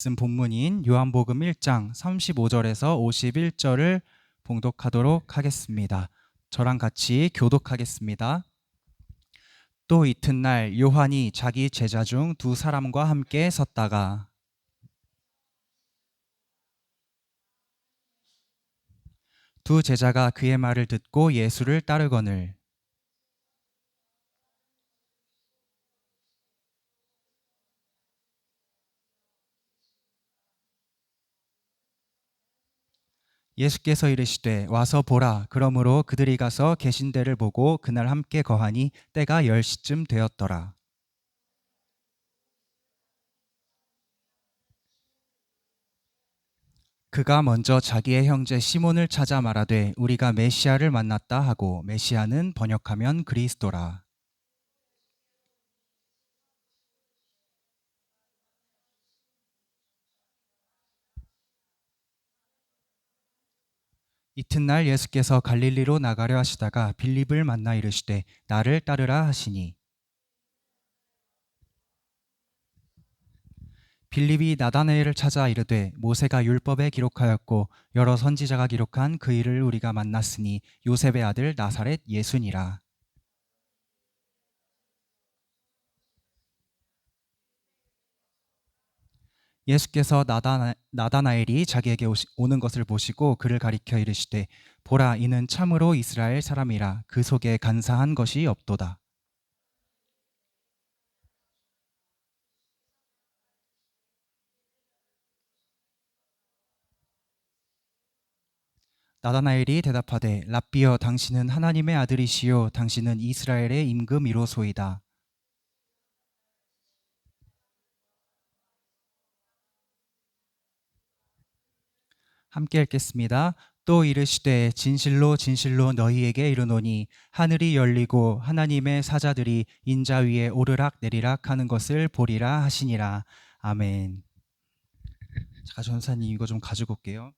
말씀 본문인 요한복음 1장 35절에서 51절을 봉독하도록 하겠습니다. 저랑 같이 교독하겠습니다. 또 이튿날 요한이 자기 제자 중 두 사람과 함께 섰다가 두 제자가 그의 말을 듣고 예수를 따르거늘 예수께서 이르시되 와서 보라. 그러므로 그들이 가서 계신 데를 보고 그날 함께 거하니 때가 10시쯤 되었더라. 그가 먼저 자기의 형제 시몬을 찾아 말하되 우리가 메시아를 만났다 하고, 메시아는 번역하면 그리스도라. 이튿날 예수께서 갈릴리로 나가려 하시다가 빌립을 만나 이르시되 나를 따르라 하시니, 빌립이 나다나엘을 찾아 이르되 모세가 율법에 기록하였고 여러 선지자가 기록한 그 일을 우리가 만났으니 요셉의 아들 나사렛 예수니라. 예수께서 나다나엘이 자기에게 오는 것을 보시고 그를 가리켜 이르시되 보라, 이는 참으로 이스라엘 사람이라. 그 속에 간사한 것이 없도다. 나다나엘이 대답하되 랍비여, 당신은 하나님의 아들이시요 당신은 이스라엘의 임금이로소이다. 함께 읽겠습니다. 또 이르시되 진실로 진실로 너희에게 이르노니 하늘이 열리고 하나님의 사자들이 인자 위에 오르락 내리락 하는 것을 보리라 하시니라. 아멘. 자, 전사님 이거 좀 가지고 올게요.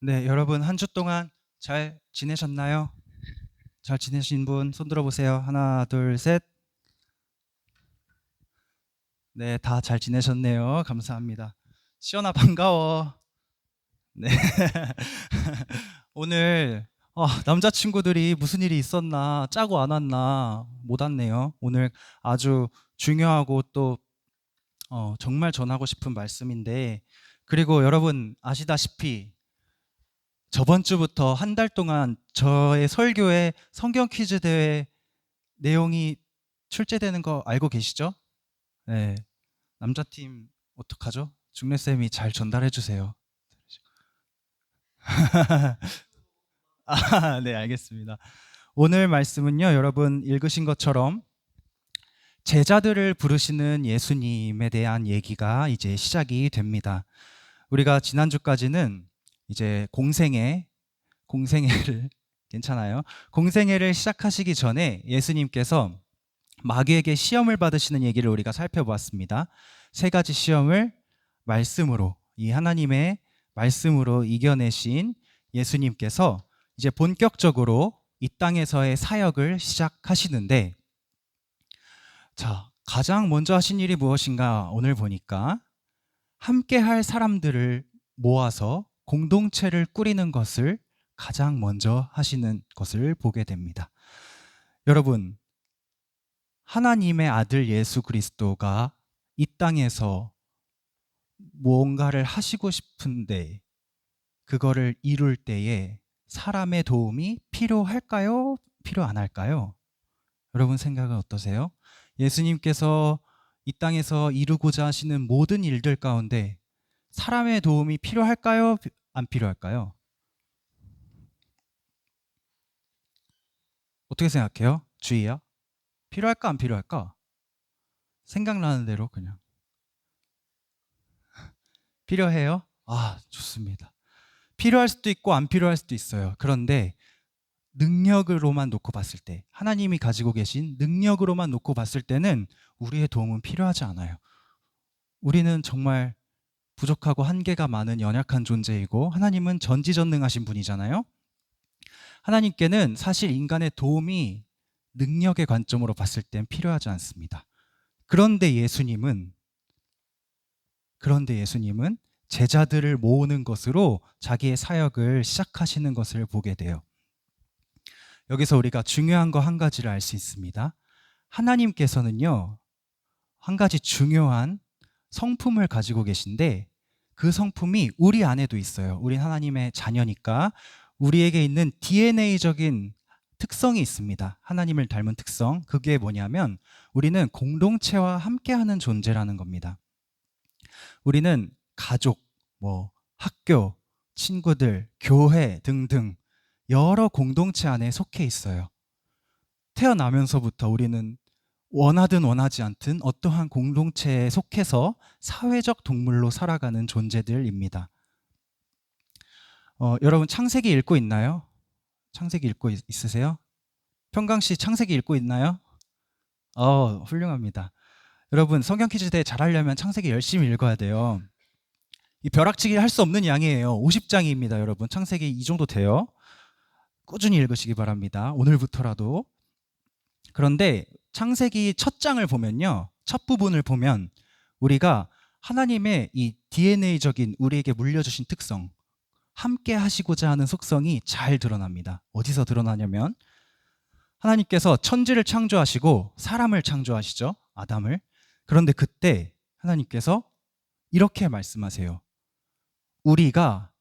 네, 여러분 한 주 동안 잘 지내셨나요? 잘 지내신 분 손 들어보세요. 하나, 둘, 셋. 네, 다 잘 지내셨네요. 감사합니다. 시연아 반가워. 네. 오늘 남자친구들이 무슨 일이 있었나, 짜고 안 왔나, 못 왔네요. 오늘 아주 중요하고 또 정말 전하고 싶은 말씀인데, 그리고 여러분 아시다시피 저번 주부터 한 달 동안 저의 설교에 성경 퀴즈 대회 내용이 출제되는 거 알고 계시죠? 네. 남자팀 어떡하죠? 중래쌤이 잘 전달해 주세요. 네, 알겠습니다. 오늘 말씀은요, 여러분 읽으신 것처럼 제자들을 부르시는 예수님에 대한 얘기가 이제 시작이 됩니다. 우리가 지난주까지는 이제 공생애를 괜찮아요. 공생애를 시작하시기 전에 예수님께서 마귀에게 시험을 받으시는 얘기를 우리가 살펴보았습니다. 세 가지 시험을 말씀으로, 이 하나님의 말씀으로 이겨내신 예수님께서 이제 본격적으로 이 땅에서의 사역을 시작하시는데, 자, 가장 먼저 하신 일이 무엇인가 오늘 보니까 함께 할 사람들을 모아서 공동체를 꾸리는 것을 가장 먼저 하시는 것을 보게 됩니다. 여러분, 하나님의 아들 예수 그리스도가 이 땅에서 뭔가를 하시고 싶은데 그거를 이룰 때에 사람의 도움이 필요할까요? 필요 안 할까요? 여러분 생각은 어떠세요? 예수님께서 이 땅에서 이루고자 하시는 모든 일들 가운데 사람의 도움이 필요할까요? 안 필요할까요? 어떻게 생각해요? 주희야? 필요할까 안 필요할까? 생각나는 대로 그냥. 필요해요? 아, 좋습니다. 필요할 수도 있고 안 필요할 수도 있어요. 그런데 능력으로만 놓고 봤을 때, 하나님이 가지고 계신 능력으로만 놓고 봤을 때는 우리의 도움은 필요하지 않아요. 우리는 정말 부족하고 한계가 많은 연약한 존재이고 하나님은 전지전능하신 분이잖아요. 하나님께는 사실 인간의 도움이 능력의 관점으로 봤을 땐 필요하지 않습니다. 그런데 예수님은 제자들을 모으는 것으로 자기의 사역을 시작하시는 것을 보게 돼요. 여기서 우리가 중요한 거 한 가지를 알 수 있습니다. 하나님께서는요, 한 가지 중요한 성품을 가지고 계신데 그 성품이 우리 안에도 있어요. 우린 하나님의 자녀니까 우리에게 있는 DNA적인 특성이 있습니다. 하나님을 닮은 특성. 그게 뭐냐면 우리는 공동체와 함께하는 존재라는 겁니다. 우리는 가족, 학교, 친구들, 교회 등등 여러 공동체 안에 속해 있어요. 태어나면서부터 우리는 원하든 원하지 않든 어떠한 공동체에 속해서 사회적 동물로 살아가는 존재들입니다. 여러분 창세기 읽고 있나요? 창세기 읽고 있으세요? 평강 씨 창세기 읽고 있나요? 훌륭합니다. 여러분 성경 퀴즈 대회 잘하려면 창세기 열심히 읽어야 돼요. 이 벼락치기 할 수 없는 양이에요. 50장입니다. 여러분 창세기 이 정도 돼요. 꾸준히 읽으시기 바랍니다. 오늘부터라도. 그런데 창세기 첫 장을 보면요, 첫 부분을 보면 우리가 하나님의 이 DNA적인 우리에게 물려주신 특성, 함께 하시고자 하는 속성이 잘 드러납니다. 어디서 드러나냐면 하나님께서 천지를 창조하시고 사람을 창조하시죠, 아담을. 그런데 그때 하나님께서 이렇게 말씀하세요. 우리가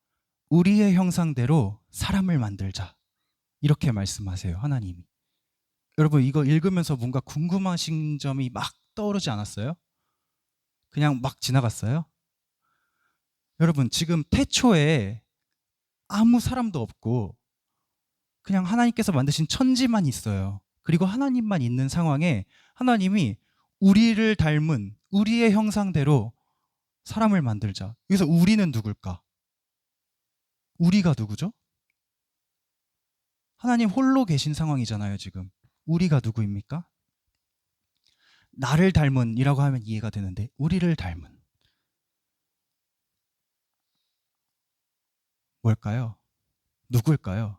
우리의 형상대로 사람을 만들자. 이렇게 말씀하세요, 하나님이. 여러분 이거 읽으면서 뭔가 궁금하신 점이 막 떠오르지 않았어요? 그냥 막 지나갔어요? 여러분 지금 태초에 아무 사람도 없고 그냥 하나님께서 만드신 천지만 있어요. 그리고 하나님만 있는 상황에 하나님이 우리를 닮은 우리의 형상대로 사람을 만들자. 여기서 우리는 누굴까? 우리가 누구죠? 하나님 홀로 계신 상황이잖아요, 지금. 우리가 누구입니까? 나를 닮은 이라고 하면 이해가 되는데 우리를 닮은 뭘까요? 누굴까요?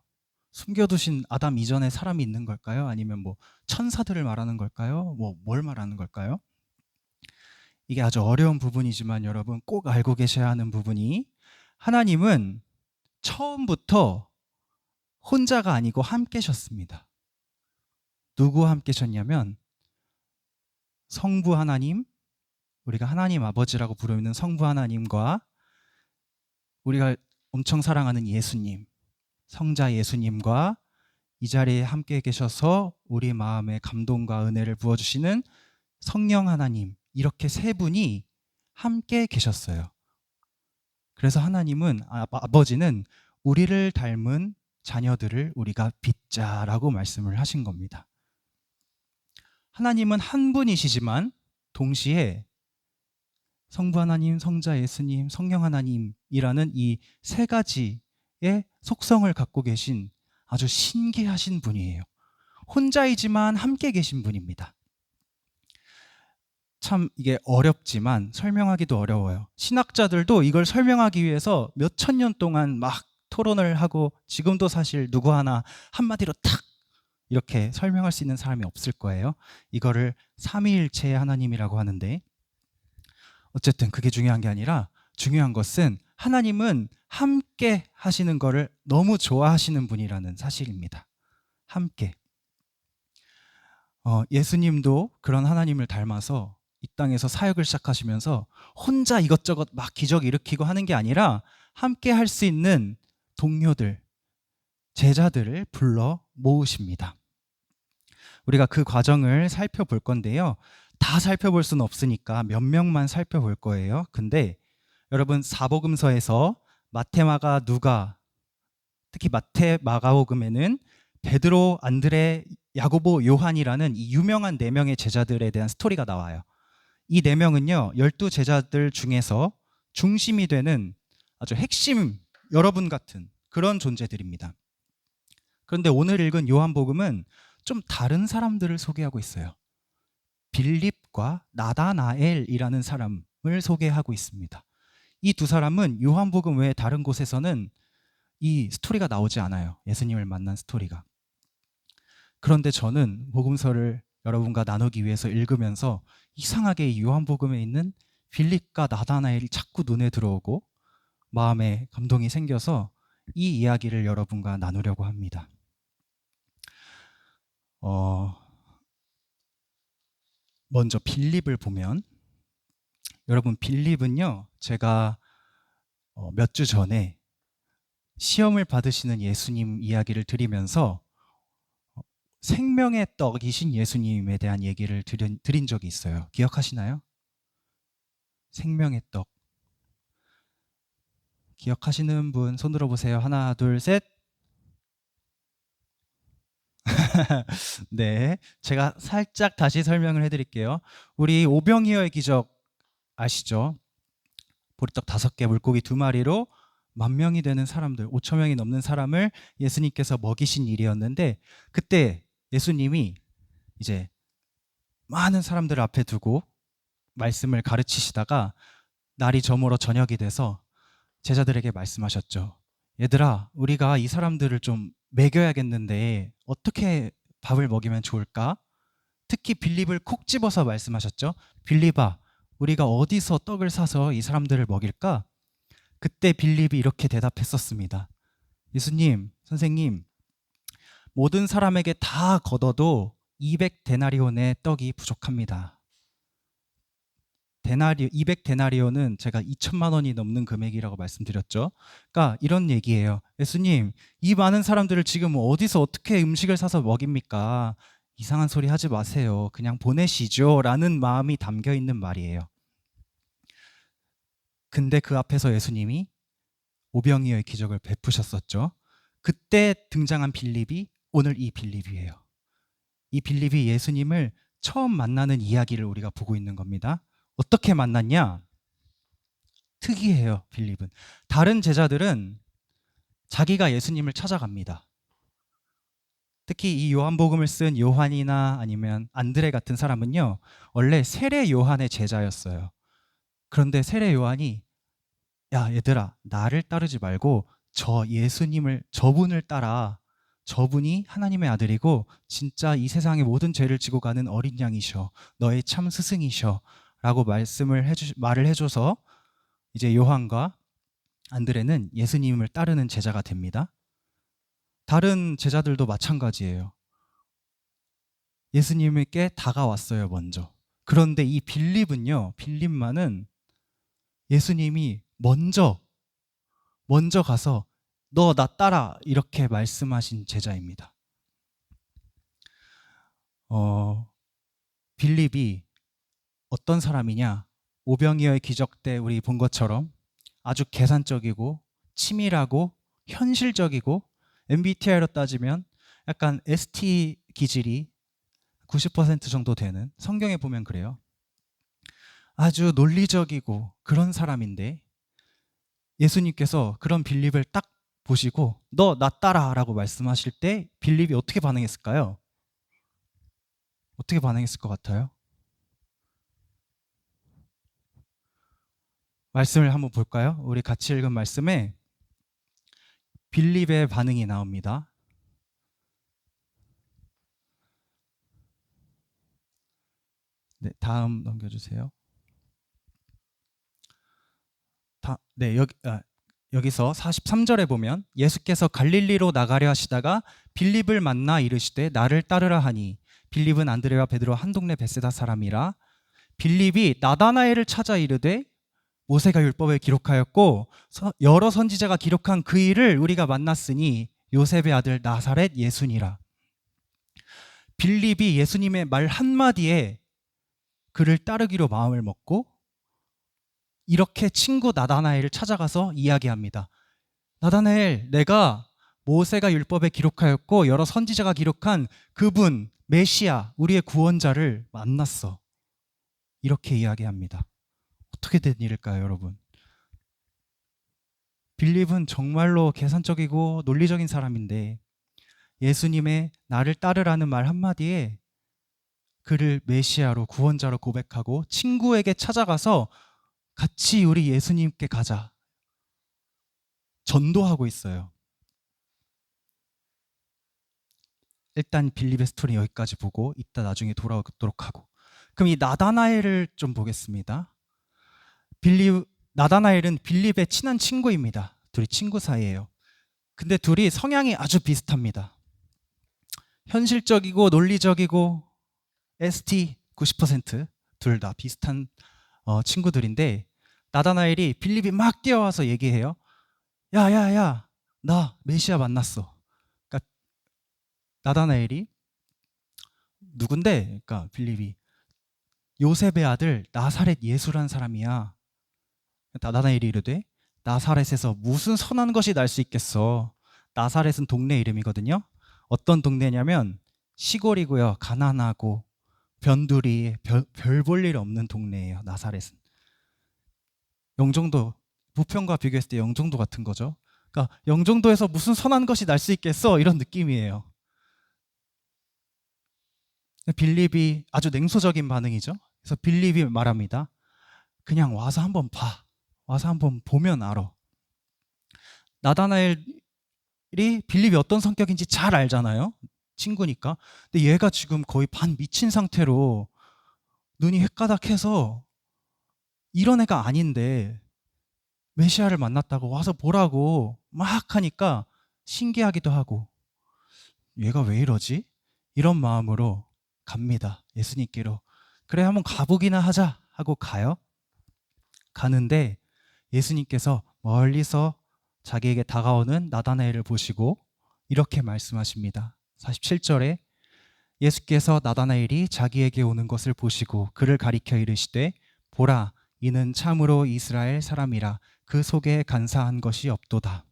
숨겨두신 아담 이전에 사람이 있는 걸까요? 아니면 천사들을 말하는 걸까요? 뭘 말하는 걸까요? 이게 아주 어려운 부분이지만 여러분 꼭 알고 계셔야 하는 부분이 하나님은 처음부터 혼자가 아니고 함께셨습니다. 누구와 함께셨냐면 성부 하나님, 우리가 하나님 아버지라고 부르는 성부 하나님과 우리가 엄청 사랑하는 예수님, 성자 예수님과 이 자리에 함께 계셔서 우리 마음에 감동과 은혜를 부어주시는 성령 하나님, 이렇게 세 분이 함께 계셨어요. 그래서 하나님은, 아버지는 우리를 닮은 자녀들을 우리가 빚자라고 말씀을 하신 겁니다. 하나님은 한 분이시지만 동시에 성부 하나님, 성자 예수님, 성령 하나님이라는 이 세 가지의 속성을 갖고 계신 아주 신기하신 분이에요. 혼자이지만 함께 계신 분입니다. 참 이게 어렵지만 설명하기도 어려워요. 신학자들도 이걸 설명하기 위해서 몇천 년 동안 막 토론을 하고 지금도 사실 누구 하나 한마디로 탁 이렇게 설명할 수 있는 사람이 없을 거예요. 이거를 삼위일체의 하나님이라고 하는데 어쨌든 그게 중요한 게 아니라 중요한 것은 하나님은 함께 하시는 거를 너무 좋아하시는 분이라는 사실입니다. 함께. 예수님도 그런 하나님을 닮아서 이 땅에서 사역을 시작하시면서 혼자 이것저것 막 기적 일으키고 하는 게 아니라 함께 할 수 있는 동료들, 제자들을 불러 모으십니다. 우리가 그 과정을 살펴볼 건데요. 다 살펴볼 수는 없으니까 몇 명만 살펴볼 거예요. 근데 여러분 사복음서에서 마태, 마가, 누가, 특히 마태, 마가복음에는 베드로, 안드레, 야고보, 요한이라는 이 유명한 4명의 제자들에 대한 스토리가 나와요. 이 4명은요 12 제자들 중에서 중심이 되는 아주 핵심 여러분 같은 그런 존재들입니다. 그런데 오늘 읽은 요한복음은 좀 다른 사람들을 소개하고 있어요. 빌립과 나다나엘이라는 사람을 소개하고 있습니다. 이 두 사람은 요한복음 외에 다른 곳에서는 이 스토리가 나오지 않아요. 예수님을 만난 스토리가. 그런데 저는 복음서를 여러분과 나누기 위해서 읽으면서 이상하게 이 요한복음에 있는 빌립과 나다나엘이 자꾸 눈에 들어오고 마음에 감동이 생겨서 이 이야기를 여러분과 나누려고 합니다. 먼저 빌립을 보면, 여러분 빌립은요, 제가 몇 주 전에 시험을 받으시는 예수님 이야기를 드리면서 생명의 떡이신 예수님에 대한 얘기를 드린 적이 있어요. 기억하시나요? 생명의 떡. 기억하시는 분 손 들어보세요. 하나, 둘, 셋. 네, 제가 살짝 다시 설명을 해드릴게요. 우리 오병이어의 기적 아시죠? 보리떡 5개, 물고기 2마리로 10,000명이 되는 사람들, 5,000명이 넘는 사람을 예수님께서 먹이신 일이었는데, 그때 예수님이 이제 많은 사람들을 앞에 두고 말씀을 가르치시다가 날이 저물어 저녁이 돼서 제자들에게 말씀하셨죠. 얘들아, 우리가 이 사람들을 좀 먹여야겠는데 어떻게 밥을 먹이면 좋을까? 특히 빌립을 콕 집어서 말씀하셨죠. 빌립아, 우리가 어디서 떡을 사서 이 사람들을 먹일까? 그때 빌립이 이렇게 대답했었습니다. 예수님, 선생님, 모든 사람에게 다 걷어도 200데나리온의 떡이 부족합니다. 200데나리온은 제가 2천만 원이 넘는 금액이라고 말씀드렸죠. 그러니까 이런 얘기예요. 예수님, 이 많은 사람들을 지금 어디서 어떻게 음식을 사서 먹입니까? 이상한 소리 하지 마세요. 그냥 보내시죠. 라는 마음이 담겨 있는 말이에요. 근데 그 앞에서 예수님이 오병이어의 기적을 베푸셨었죠. 그때 등장한 빌립이 오늘 이 빌립이에요. 이 빌립이 예수님을 처음 만나는 이야기를 우리가 보고 있는 겁니다. 어떻게 만났냐? 특이해요, 빌립은. 다른 제자들은 자기가 예수님을 찾아갑니다. 특히 이 요한복음을 쓴 요한이나 아니면 안드레 같은 사람은요, 원래 세례 요한의 제자였어요. 그런데 세례 요한이 야, 얘들아, 나를 따르지 말고 저분을 따라. 저분이 하나님의 아들이고 진짜 이 세상의 모든 죄를 지고 가는 어린 양이셔. 너의 참 스승이셔. 라고 말을 해줘서 이제 요한과 안드레는 예수님을 따르는 제자가 됩니다. 다른 제자들도 마찬가지예요. 예수님께 다가왔어요, 먼저. 그런데 이 빌립만은 예수님이 먼저 가서 너 나 따라 이렇게 말씀하신 제자입니다. 빌립이 어떤 사람이냐? 오병이어의 기적 때 우리 본 것처럼 아주 계산적이고 치밀하고 현실적이고 MBTI로 따지면 약간 ST 기질이 90% 정도 되는, 성경에 보면 그래요. 아주 논리적이고 그런 사람인데 예수님께서 그런 빌립을 딱 보시고 너 나 따라 라고 말씀하실 때 빌립이 어떻게 반응했을까요? 어떻게 반응했을 것 같아요? 말씀을 한번 볼까요? 우리 같이 읽은 말씀에 빌립의 반응이 나옵니다. 네, 다음 넘겨주세요. 네, 여기서 43절에 보면 예수께서 갈릴리로 나가려 하시다가 빌립을 만나 이르시되 나를 따르라 하니 빌립은 안드레와 베드로 한 동네 베세다 사람이라. 빌립이 나다나엘을 찾아 이르되 모세가 율법에 기록하였고 여러 선지자가 기록한 그 일을 우리가 만났으니 요셉의 아들 나사렛 예수니라. 빌립이 예수님의 말 한마디에 그를 따르기로 마음을 먹고 이렇게 친구 나다나엘을 찾아가서 이야기합니다. 나다나엘, 내가 모세가 율법에 기록하였고 여러 선지자가 기록한 그분 메시아, 우리의 구원자를 만났어. 이렇게 이야기합니다. 어떻게 된 일일까요, 여러분? 빌립은 정말로 계산적이고 논리적인 사람인데 예수님의 나를 따르라는 말 한마디에 그를 메시아로 구원자로 고백하고 친구에게 찾아가서 같이 우리 예수님께 가자 전도하고 있어요. 일단 빌립의 스토리 여기까지 보고 이따 나중에 돌아오도록 하고, 그럼 이 나다나엘을 좀 보겠습니다. 나다나엘은 빌립의 친한 친구입니다. 둘이 친구 사이예요. 근데 둘이 성향이 아주 비슷합니다. 현실적이고 논리적이고 ST 90% 둘 다 비슷한 친구들인데, 나다나엘이 빌립이 막 뛰어와서 얘기해요. 야야야, 나 메시아 만났어. 그러니까 나다나엘이 누군데? 그러니까 빌립이 요셉의 아들 나사렛 예수란 사람이야. 나다나엘이 이르되 나사렛에서 무슨 선한 것이 날 수 있겠어. 나사렛은 동네 이름이거든요. 어떤 동네냐면 시골이고요. 가난하고 변두리, 별 볼 일 없는 동네예요. 나사렛은. 영종도, 부평과 비교했을 때 영종도 같은 거죠. 그러니까 영종도에서 무슨 선한 것이 날 수 있겠어, 이런 느낌이에요. 빌립이 아주 냉소적인 반응이죠. 그래서 빌립이 말합니다. 그냥 와서 한번 봐. 와서 한번 보면 알아. 나다나엘이 빌립이 어떤 성격인지 잘 알잖아요. 친구니까. 근데 얘가 지금 거의 반 미친 상태로 눈이 헷가닥해서 이런 애가 아닌데 메시아를 만났다고 와서 보라고 막 하니까 신기하기도 하고, 얘가 왜 이러지? 이런 마음으로 갑니다. 예수님께로. 그래, 한번 가보기나 하자 하고 가요. 가는데 예수님께서 멀리서 자기에게 다가오는 나다나엘을 보시고 이렇게 말씀하십니다. 47절에 예수께서 나다나엘이 자기에게 오는 것을 보시고 그를 가리켜 이르시되 보라, 이는 참으로 이스라엘 사람이라, 그 속에 간사한 것이 없도다.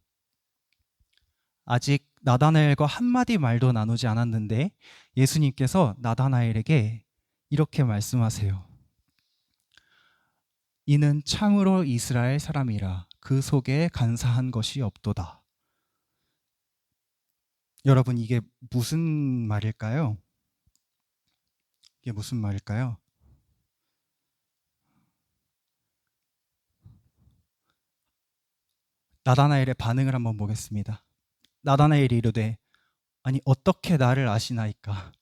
아직 나다나엘과 한마디 말도 나누지 않았는데 예수님께서 나다나엘에게 이렇게 말씀하세요. 이는 참으로 이스라엘 사람이라, 그 속에 간사한 것이 없도다. 여러분, 이게 무슨 말일까요? 이게 무슨 말일까요? 나다나엘의 반응을 한번 보겠습니다. 나다나엘이 이르되 아니 어떻게 나를 아시나이까?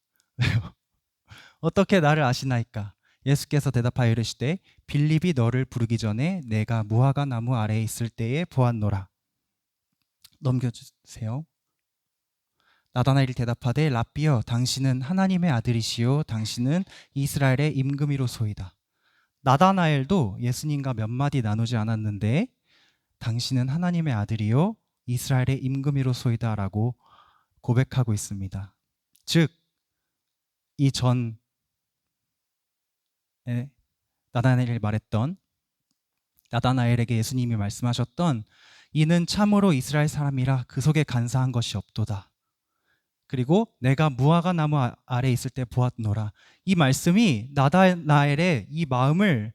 어떻게 나를 아시나이까? 예수께서 대답하여 이르시되 빌립이 너를 부르기 전에 내가 무화과 나무 아래에 있을 때에 보았노라. 넘겨주세요. 나다나엘이 대답하되 랍비여, 당신은 하나님의 아들이시요 당신은 이스라엘의 임금이로소이다. 나다나엘도 예수님과 몇 마디 나누지 않았는데 당신은 하나님의 아들이요 이스라엘의 임금이로소이다라고 고백하고 있습니다. 즉, 이 전에 나다나엘이 말했던, 나다나엘에게 예수님이 말씀하셨던 이는 참으로 이스라엘 사람이라, 그 속에 간사한 것이 없도다. 그리고 내가 무화과 나무 아래 있을 때 보았노라. 이 말씀이 나다나엘의 이 마음을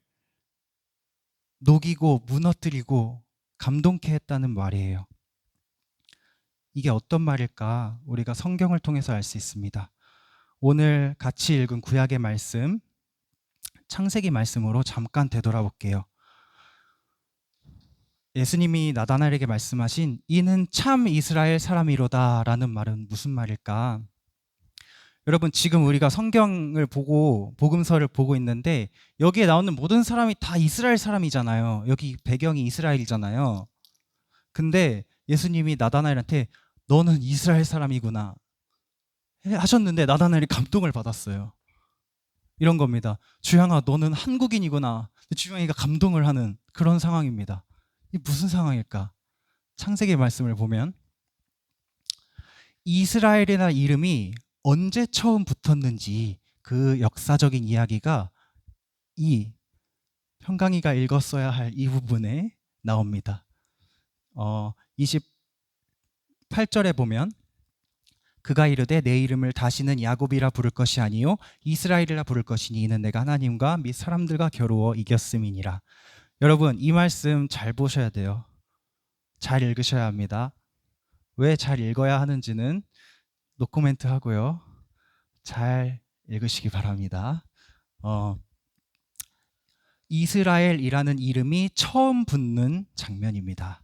녹이고 무너뜨리고 감동케 했다는 말이에요. 이게 어떤 말일까? 우리가 성경을 통해서 알 수 있습니다. 오늘 같이 읽은 구약의 말씀, 창세기 말씀으로 잠깐 되돌아볼게요. 예수님이 나다나엘에게 말씀하신 이는 참 이스라엘 사람이로다 라는 말은 무슨 말일까? 여러분, 지금 우리가 성경을 보고 복음서를 보고 있는데 여기에 나오는 모든 사람이 다 이스라엘 사람이잖아요. 여기 배경이 이스라엘이잖아요. 근데 예수님이 나다나엘한테 너는 이스라엘 사람이구나 하셨는데 나다나엘이 감동을 받았어요. 이런 겁니다. 주양아, 너는 한국인이구나. 주양이가 감동을 하는 그런 상황입니다. 이게 무슨 상황일까? 창세기 말씀을 보면 이스라엘이라는 이름이 언제 처음 붙었는지 그 역사적인 이야기가 이 평강이가 읽었어야 할 이 부분에 나옵니다. 28절에 보면 그가 이르되 내 이름을 다시는 야곱이라 부를 것이 아니요 이스라엘이라 부를 것이니 이는 내가 하나님과 및 사람들과 겨루어 이겼음이니라. 여러분, 이 말씀 잘 보셔야 돼요. 잘 읽으셔야 합니다. 왜 잘 읽어야 하는지는 노코멘트 하고요. 잘 읽으시기 바랍니다. 이스라엘이라는 이름이 처음 붙는 장면입니다.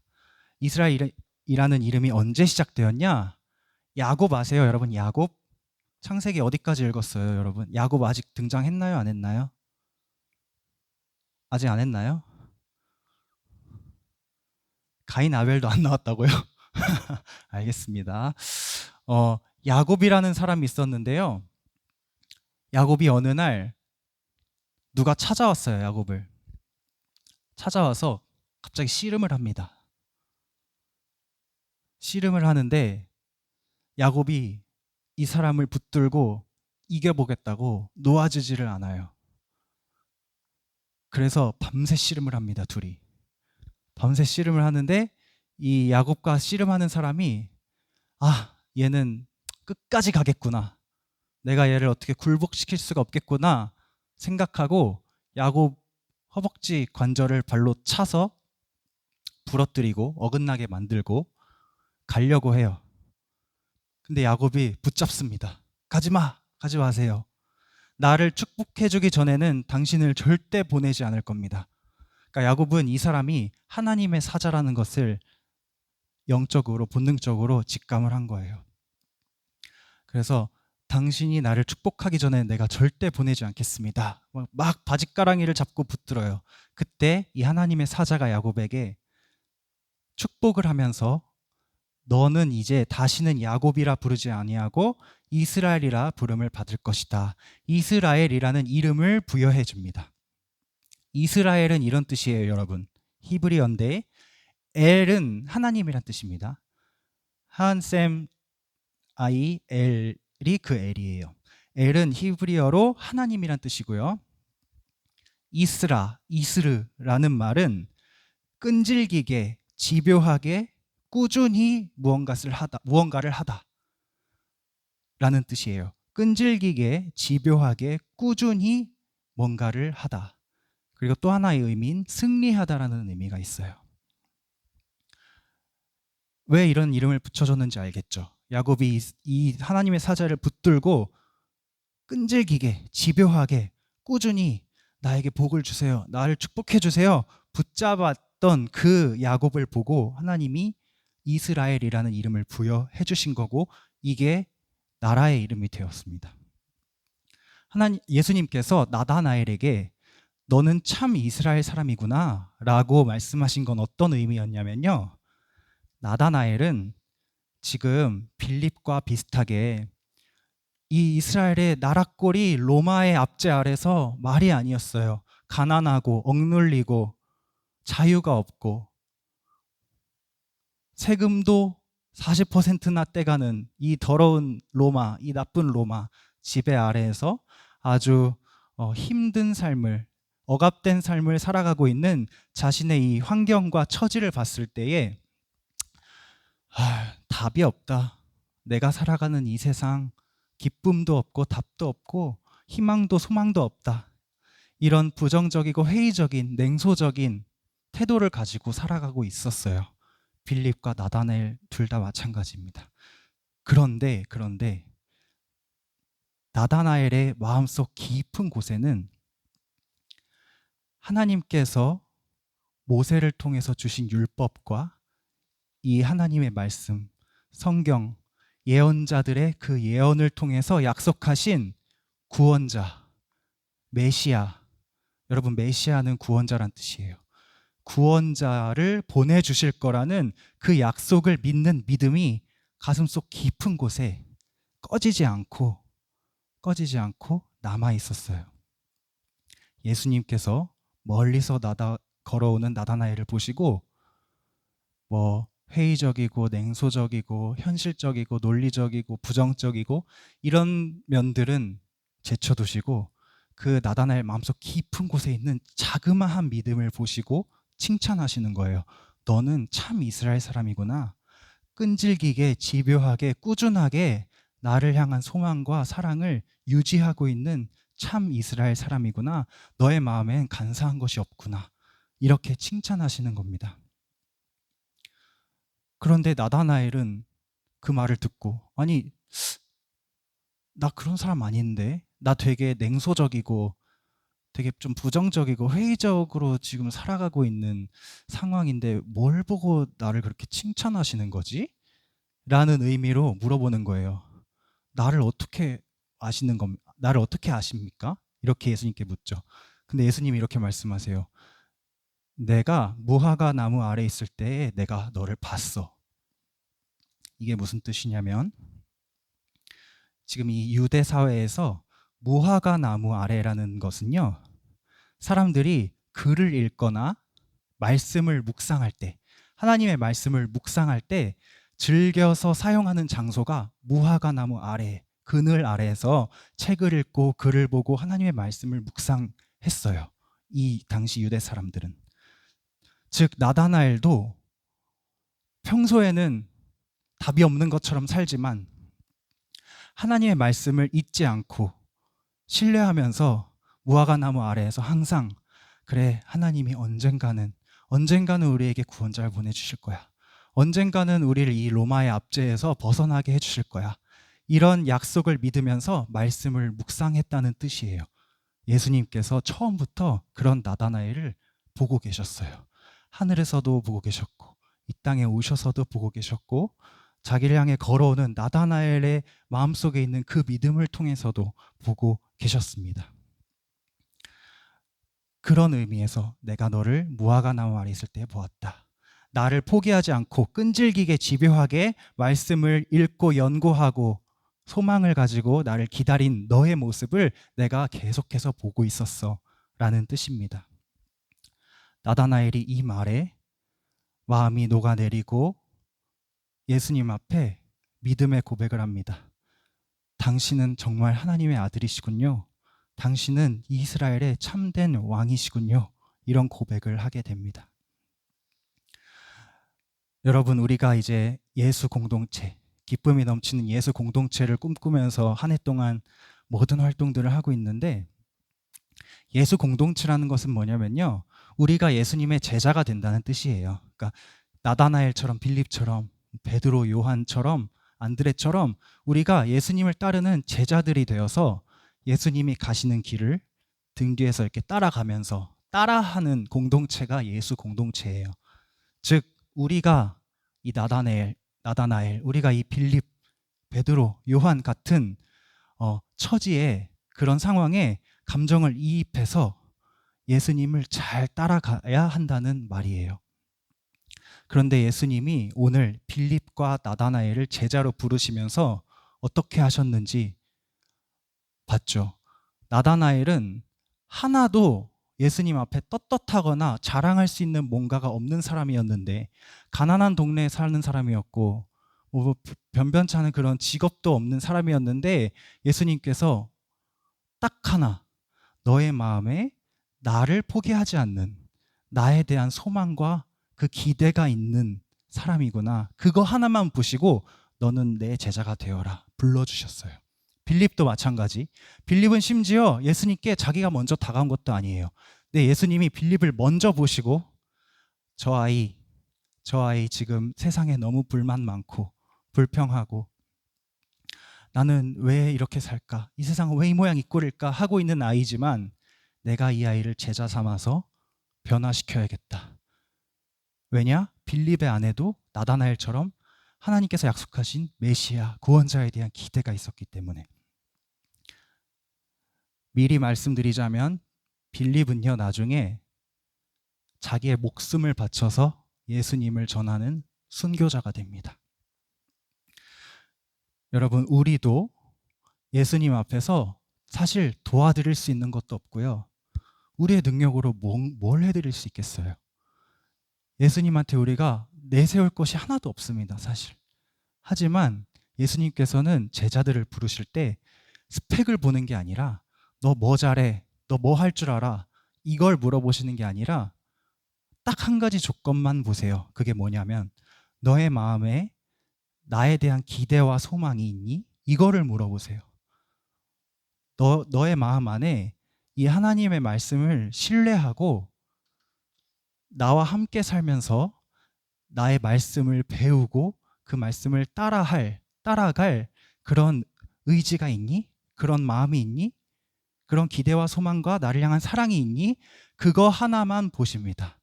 이스라엘이라는 이름이 언제 시작되었냐? 야곱 아세요, 여러분? 야곱? 창세기 어디까지 읽었어요, 여러분? 야곱 아직 등장했나요, 안 했나요? 아직 안 했나요? 가인 아벨도 안 나왔다고요? 알겠습니다. 야곱이라는 사람이 있었는데요. 야곱이 어느 날 누가 찾아왔어요, 야곱을. 찾아와서 갑자기 씨름을 합니다. 씨름을 하는데 야곱이 이 사람을 붙들고 이겨보겠다고 놓아지지를 않아요. 그래서 밤새 씨름을 합니다, 둘이. 밤새 씨름을 하는데 이 야곱과 씨름하는 사람이 얘는 끝까지 가겠구나. 내가 얘를 어떻게 굴복시킬 수가 없겠구나 생각하고 야곱 허벅지 관절을 발로 차서 부러뜨리고 어긋나게 만들고 가려고 해요. 근데 야곱이 붙잡습니다. 가지 마세요. 나를 축복해주기 전에는 당신을 절대 보내지 않을 겁니다. 그러니까 야곱은 이 사람이 하나님의 사자라는 것을 영적으로 본능적으로 직감을 한 거예요. 그래서 당신이 나를 축복하기 전에 내가 절대 보내지 않겠습니다. 막 바짓가랑이를 잡고 붙들어요. 그때 이 하나님의 사자가 야곱에게 축복을 하면서 너는 이제 다시는 야곱이라 부르지 아니하고 이스라엘이라 부름을 받을 것이다. 이스라엘이라는 이름을 부여해 줍니다. 이스라엘은 이런 뜻이에요, 여러분. 히브리어인데 엘은 하나님이란 뜻입니다. 한셈 아이 엘이 그 엘이에요. 엘은 히브리어로 하나님이란 뜻이고요. 이스르라는 말은 끈질기게, 집요하게, 꾸준히 무언가를 하다 라는 뜻이에요. 끈질기게, 집요하게, 꾸준히 뭔가를 하다. 그리고 또 하나의 의미인 승리하다라는 의미가 있어요. 왜 이런 이름을 붙여줬는지 알겠죠? 야곱이 이 하나님의 사자를 붙들고 끈질기게, 집요하게, 꾸준히 나에게 복을 주세요. 나를 축복해 주세요. 붙잡았던 그 야곱을 보고 하나님이 이스라엘이라는 이름을 부여해 주신 거고 이게 나라의 이름이 되었습니다. 예수님께서 나다나엘에게 너는 참 이스라엘 사람이구나 라고 말씀하신 건 어떤 의미였냐면요. 나다나엘은 지금 빌립과 비슷하게 이 이스라엘의 나라꼴이 로마의 압제 아래서 말이 아니었어요. 가난하고 억눌리고 자유가 없고 세금도 40%나 떼가는 이 더러운 로마, 이 나쁜 로마 지배 아래에서 아주 힘든 삶을, 억압된 삶을 살아가고 있는 자신의 이 환경과 처지를 봤을 때에 답이 없다. 내가 살아가는 이 세상 기쁨도 없고 답도 없고 희망도 소망도 없다. 이런 부정적이고 회의적인 냉소적인 태도를 가지고 살아가고 있었어요. 빌립과 나다나엘 둘 다 마찬가지입니다. 그런데 나다나엘의 마음속 깊은 곳에는 하나님께서 모세를 통해서 주신 율법과 이 하나님의 말씀, 성경, 예언자들의 그 예언을 통해서 약속하신 구원자, 메시아. 여러분, 메시아는 구원자란 뜻이에요. 구원자를 보내주실 거라는 그 약속을 믿는 믿음이 가슴속 깊은 곳에 꺼지지 않고 남아 있었어요. 예수님께서 멀리서 걸어오는 나다나엘을 보시고 회의적이고 냉소적이고 현실적이고 논리적이고 부정적이고 이런 면들은 제쳐두시고 그 나다나엘 마음속 깊은 곳에 있는 자그마한 믿음을 보시고 칭찬하시는 거예요. 너는 참 이스라엘 사람이구나. 끈질기게 집요하게 꾸준하게 나를 향한 소망과 사랑을 유지하고 있는 참 이스라엘 사람이구나. 너의 마음엔 간사한 것이 없구나. 이렇게 칭찬하시는 겁니다. 그런데 나다나엘은 그 말을 듣고 나 그런 사람 아닌데? 나 되게 냉소적이고 되게 좀 부정적이고 회의적으로 지금 살아가고 있는 상황인데 뭘 보고 나를 그렇게 칭찬하시는 거지? 라는 의미로 물어보는 거예요. 나를 어떻게 나를 어떻게 아십니까? 이렇게 예수님께 묻죠. 근데 예수님이 이렇게 말씀하세요. 내가 무화과 나무 아래 있을 때 내가 너를 봤어. 이게 무슨 뜻이냐면 지금 이 유대 사회에서 무화과 나무 아래라는 것은요. 사람들이 글을 읽거나 말씀을 묵상할 때, 하나님의 말씀을 묵상할 때 즐겨서 사용하는 장소가 무화과 나무 아래, 그늘 아래에서 책을 읽고 글을 보고 하나님의 말씀을 묵상했어요. 이 당시 유대 사람들은. 즉 나다나엘도 평소에는 답이 없는 것처럼 살지만 하나님의 말씀을 잊지 않고 신뢰하면서 무화과 나무 아래에서 항상 그래, 하나님이 언젠가는 우리에게 구원자를 보내주실 거야. 언젠가는 우리를 이 로마의 압제에서 벗어나게 해주실 거야. 이런 약속을 믿으면서 말씀을 묵상했다는 뜻이에요. 예수님께서 처음부터 그런 나다나엘을 보고 계셨어요. 하늘에서도 보고 계셨고 이 땅에 오셔서도 보고 계셨고 자기를 향해 걸어오는 나다나엘의 마음속에 있는 그 믿음을 통해서도 보고 계셨습니다. 그런 의미에서 내가 너를 무화과 나무 아래 있을 때 보았다. 나를 포기하지 않고 끈질기게 집요하게 말씀을 읽고 연구하고 소망을 가지고 나를 기다린 너의 모습을 내가 계속해서 보고 있었어 라는 뜻입니다. 나다나엘이 이 말에 마음이 녹아내리고 예수님 앞에 믿음의 고백을 합니다. 당신은 정말 하나님의 아들이시군요. 당신은 이스라엘의 참된 왕이시군요. 이런 고백을 하게 됩니다. 여러분, 우리가 이제 예수 공동체, 기쁨이 넘치는 예수 공동체를 꿈꾸면서 한 해 동안 모든 활동들을 하고 있는데 예수 공동체라는 것은 뭐냐면요. 우리가 예수님의 제자가 된다는 뜻이에요. 그러니까 나다나엘처럼 빌립처럼 베드로, 요한처럼 안드레처럼 우리가 예수님을 따르는 제자들이 되어서 예수님이 가시는 길을 등 뒤에서 이렇게 따라가면서 따라하는 공동체가 예수 공동체예요. 즉 우리가 이 나다나엘, 우리가 이 빌립, 베드로, 요한 같은 처지에 그런 상황에 감정을 이입해서 예수님을 잘 따라가야 한다는 말이에요. 그런데 예수님이 오늘 빌립과 나다나엘을 제자로 부르시면서 어떻게 하셨는지 봤죠. 나다나엘은 하나도 예수님 앞에 떳떳하거나 자랑할 수 있는 뭔가가 없는 사람이었는데 가난한 동네에 사는 사람이었고 뭐 변변치 않은 그런 직업도 없는 사람이었는데 예수님께서 딱 하나 너의 마음에 나를 포기하지 않는 나에 대한 소망과 그 기대가 있는 사람이구나. 그거 하나만 보시고 너는 내 제자가 되어라 불러주셨어요. 빌립도 마찬가지. 빌립은 심지어 예수님께 자기가 먼저 다가온 것도 아니에요. 근데 예수님이 빌립을 먼저 보시고 저 아이 지금 세상에 너무 불만 많고 불평하고 나는 왜 이렇게 살까? 이 세상은 왜 이 모양 이 꼴일까? 하고 있는 아이지만 내가 이 아이를 제자 삼아서 변화시켜야겠다. 왜냐? 빌립의 안에도 나다나엘처럼 하나님께서 약속하신 메시아, 구원자에 대한 기대가 있었기 때문에. 미리 말씀드리자면 빌립은요 나중에 자기의 목숨을 바쳐서 예수님을 전하는 순교자가 됩니다. 여러분 우리도 예수님 앞에서 사실 도와드릴 수 있는 것도 없고요. 우리의 능력으로 뭘 해드릴 수 있겠어요? 예수님한테 우리가 내세울 것이 하나도 없습니다, 사실. 하지만 예수님께서는 제자들을 부르실 때 스펙을 보는 게 아니라 너 뭐 잘해? 너 뭐 할 줄 알아? 이걸 물어보시는 게 아니라 딱 한 가지 조건만 보세요. 그게 뭐냐면 너의 마음에 나에 대한 기대와 소망이 있니? 이거를 물어보세요. 너의 마음 안에 이 하나님의 말씀을 신뢰하고 나와 함께 살면서 나의 말씀을 배우고 그 말씀을 따라갈 그런 의지가 있니? 그런 마음이 있니? 그런 기대와 소망과 나를 향한 사랑이 있니? 그거 하나만 보십니다.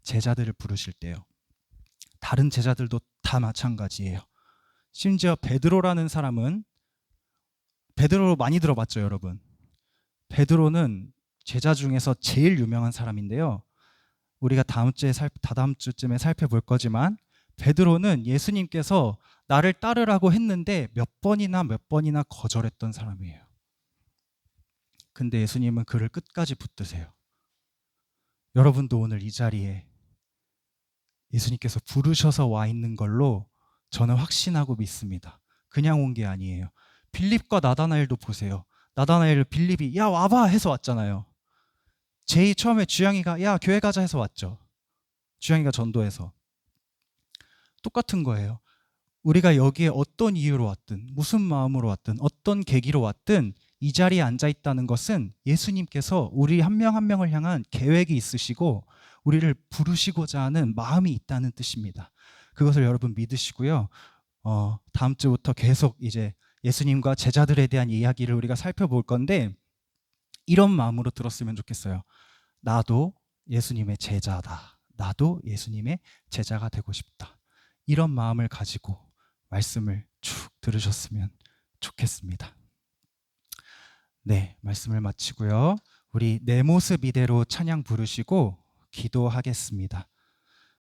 제자들을 부르실 때요. 다른 제자들도 다 마찬가지예요. 심지어 베드로라는 사람은, 베드로 많이 들어봤죠, 여러분? 베드로는 제자 중에서 제일 유명한 사람인데요. 우리가 다다음 주쯤에 살펴볼 거지만 베드로는 예수님께서 나를 따르라고 했는데 몇 번이나 거절했던 사람이에요. 근데 예수님은 그를 끝까지 붙드세요. 여러분도 오늘 이 자리에 예수님께서 부르셔서 와 있는 걸로 저는 확신하고 믿습니다. 그냥 온 게 아니에요. 빌립과 나다나엘도 보세요. 나다나엘을 빌립이 야 와봐 해서 왔잖아요. 제이 처음에 주영이가 야 교회 가자 해서 왔죠. 주영이가 전도해서. 똑같은 거예요. 우리가 여기에 어떤 이유로 왔든 무슨 마음으로 왔든 어떤 계기로 왔든 이 자리에 앉아 있다는 것은 예수님께서 우리 한 명 한 명을 향한 계획이 있으시고 우리를 부르시고자 하는 마음이 있다는 뜻입니다. 그것을 여러분 믿으시고요. 다음 주부터 계속 이제 예수님과 제자들에 대한 이야기를 우리가 살펴볼 건데 이런 마음으로 들었으면 좋겠어요. 나도 예수님의 제자다. 나도 예수님의 제자가 되고 싶다. 이런 마음을 가지고 말씀을 쭉 들으셨으면 좋겠습니다. 네, 말씀을 마치고요. 우리 내 모습 이대로 찬양 부르시고 기도하겠습니다.